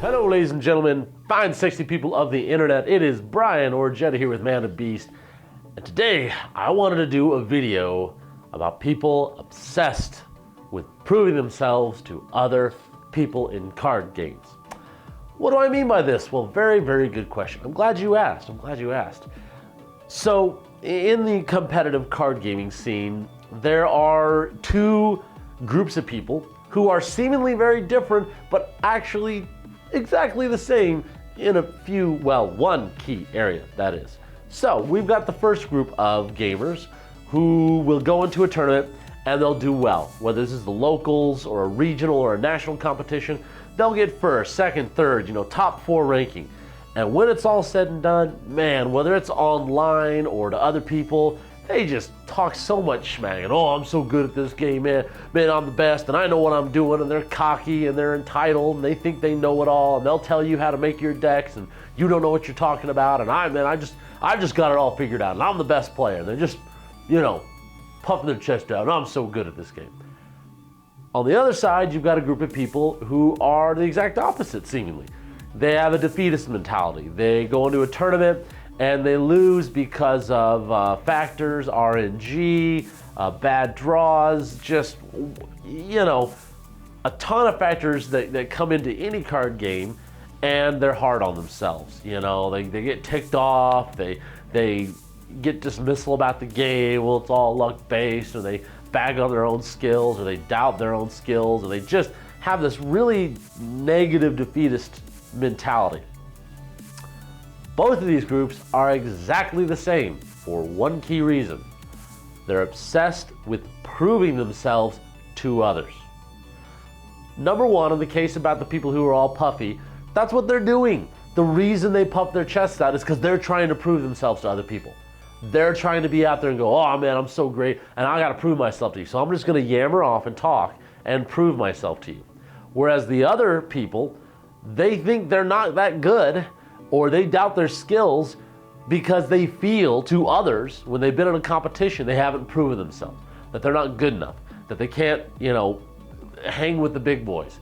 Hello, ladies and gentlemen, fine, sexy people of the internet. It is Brian or Jetta here with Manabeast, and today I wanted to do a video about people obsessed with proving themselves to other people in card games. What do I mean by this? Well, very, very good question. I'm glad you asked. So, in the competitive card gaming scene, there are two groups of people who are seemingly very different, but actually exactly the same in a few, well, one key area, that is. So we've got the first group of gamers who will go into a tournament and they'll do well. Whether this is the locals or a regional or a national competition, they'll get first, second, third, top 4 ranking. And when it's all said and done, man, whether it's online or to other people, they just talk so much smack. And, oh, I'm so good at this game, man. Man, I'm the best, and I know what I'm doing. And they're cocky, and they're entitled, and they think they know it all. And they'll tell you how to make your decks, and you don't know what you're talking about. And I've just got it all figured out, and I'm the best player. And they're just, puffing their chest out. And I'm so good at this game. On the other side, you've got a group of people who are the exact opposite, seemingly. They have a defeatist mentality. They go into a tournament and they lose because of factors, RNG, bad draws, just, a ton of factors that come into any card game, and they're hard on themselves. They get ticked off, they get dismissal about the game, well, it's all luck-based, or they bag on their own skills, or they doubt their own skills, or they just have this really negative defeatist mentality. Both of these groups are exactly the same for one key reason. They're obsessed with proving themselves to others. Number one, in the case about the people who are all puffy, that's what they're doing. The reason they puff their chests out is because they're trying to prove themselves to other people. They're trying to be out there and go, oh man, I'm so great, and I gotta prove myself to you. So I'm just gonna yammer off and talk and prove myself to you. Whereas the other people, they think they're not that good, or they doubt their skills because they feel to others, when they've been in a competition, they haven't proven themselves, that they're not good enough, that they can't, hang with the big boys.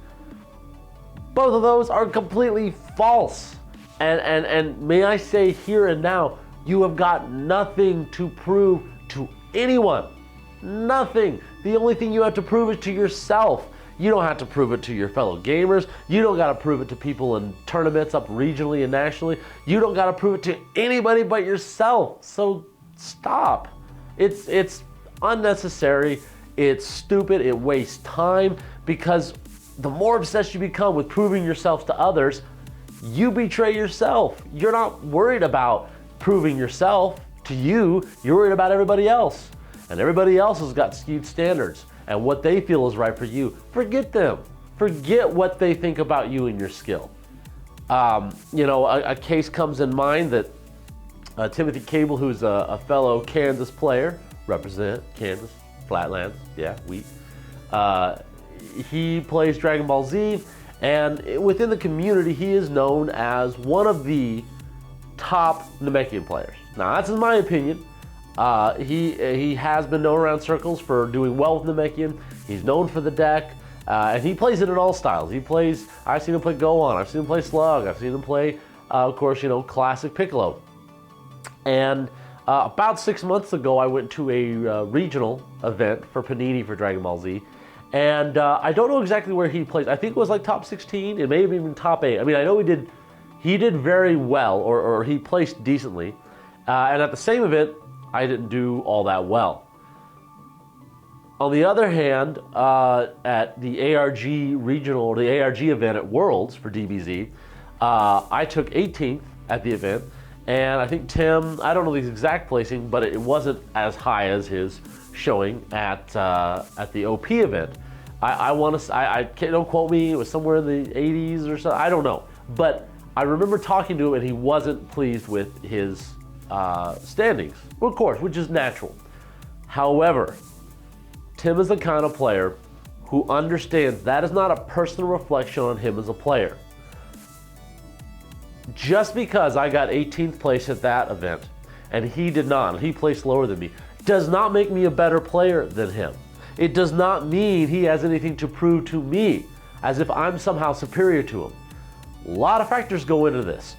Both of those are completely false. And may I say here and now, you have got nothing to prove to anyone. Nothing. The only thing you have to prove is to yourself. You don't have to prove it to your fellow gamers. You don't got to prove it to people in tournaments up regionally and nationally. You don't got to prove it to anybody but yourself. So stop. It's unnecessary. It's stupid. It wastes time, because the more obsessed you become with proving yourself to others, you betray yourself. You're not worried about proving yourself to you. You're worried about everybody else. And everybody else has got skewed standards and what they feel is right for you. Forget them. Forget what they think about you and your skill. A case comes in mind that Timothy Cable, who's a fellow Kansas player, represent Kansas, Flatlands, yeah, wheat. He plays Dragon Ball Z, and within the community, he is known as one of the top Namekian players. Now, that's in my opinion. He has been known around circles for doing well with Namekian. He's known for the deck, and he plays it in all styles. I've seen him play Gohan, I've seen him play Slug, I've seen him play, of course, classic Piccolo. And about 6 months ago, I went to a regional event for Panini for Dragon Ball Z, and I don't know exactly where he plays. I think it was like top 16, it may have even top 8. I mean, I know he did very well, or he placed decently, and at the same event, I didn't do all that well. On the other hand, at the ARG regional, or the ARG event at Worlds for DBZ, I took 18th at the event, and I think Tim, I don't know the exact placing, but it wasn't as high as his showing at the OP event. Don't quote me, it was somewhere in the 80s or so, I don't know. But I remember talking to him and he wasn't pleased with his standings, of course, which is natural. However, Tim is the kind of player who understands that is not a personal reflection on him as a player. Just because I got 18th place at that event and he did not, and he placed lower than me, does not make me a better player than him. It does not mean he has anything to prove to me, as if I'm somehow superior to him. A lot of factors go into this.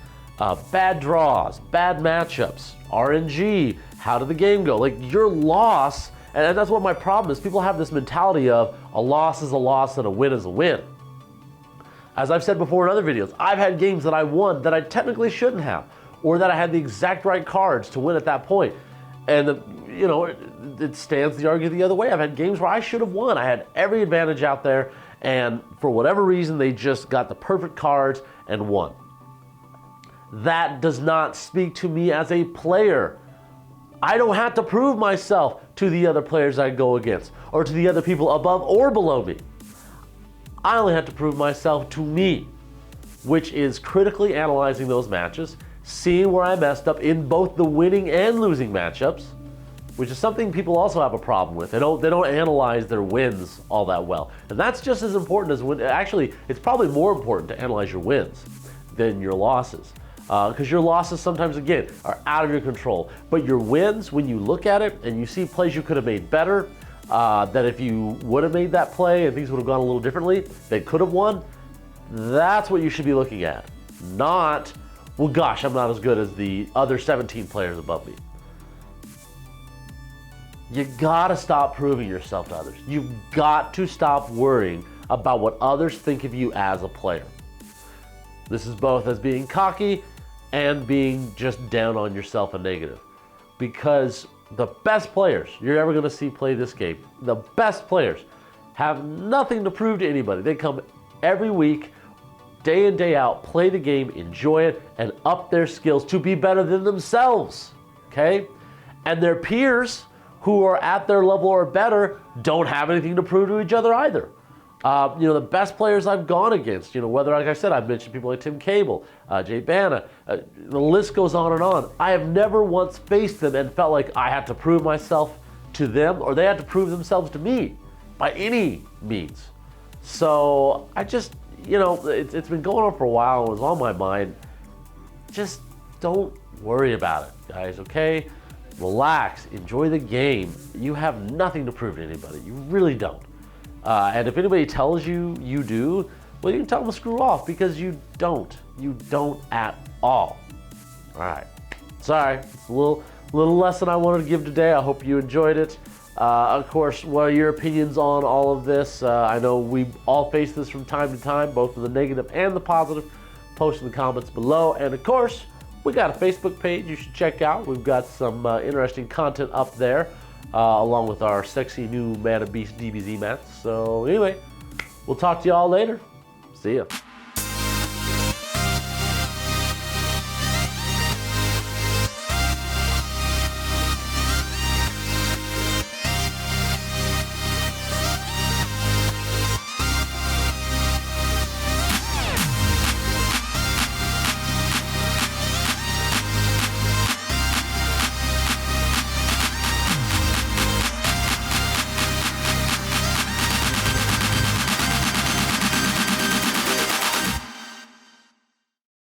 Bad draws, bad matchups, RNG, how did the game go? Like your loss, and that's what my problem is. People have this mentality of a loss is a loss and a win is a win. As I've said before in other videos, I've had games that I won that I technically shouldn't have, or that I had the exact right cards to win at that point. And it stands the argument the other way. I've had games where I should have won. I had every advantage out there, and for whatever reason, they just got the perfect cards and won. That does not speak to me as a player. I don't have to prove myself to the other players I go against, or to the other people above or below me. I only have to prove myself to me, which is critically analyzing those matches, seeing where I messed up in both the winning and losing matchups, which is something people also have a problem with. They don't analyze their wins all that well. And that's just as important as win. Actually, it's probably more important to analyze your wins than your losses. Because your losses sometimes, again, are out of your control. But your wins, when you look at it and you see plays you could have made better, that if you would have made that play and things would have gone a little differently, they could have won, that's what you should be looking at. Not, well, gosh, I'm not as good as the other 17 players above me. You gotta stop proving yourself to others. You've got to stop worrying about what others think of you as a player. This is both as being cocky and being just down on yourself and negative. Because the best players you're ever gonna see play this game, the best players, have nothing to prove to anybody. They come every week, day in, day out, play the game, enjoy it, and up their skills to be better than themselves, okay? And their peers who are at their level or better don't have anything to prove to each other either. The best players I've gone against, whether, like I said, I've mentioned people like Tim Cable, Jay Bana, the list goes on and on. I have never once faced them and felt like I had to prove myself to them or they had to prove themselves to me by any means. So I just, it's been going on for a while. It was on my mind. Just don't worry about it, guys, okay? Relax, enjoy the game. You have nothing to prove to anybody. You really don't. And if anybody tells you you do, well, you can tell them to screw off because you don't. You don't at all. All right. Sorry, it's a little lesson I wanted to give today. I hope you enjoyed it. Of course, what are your opinions on all of this? I know we all face this from time to time, both the negative and the positive. Post in the comments below. And of course, we got a Facebook page you should check out. We've got some interesting content up there, along with our sexy new Manabeast DBZ mats. So anyway, we'll talk to you all later. See ya.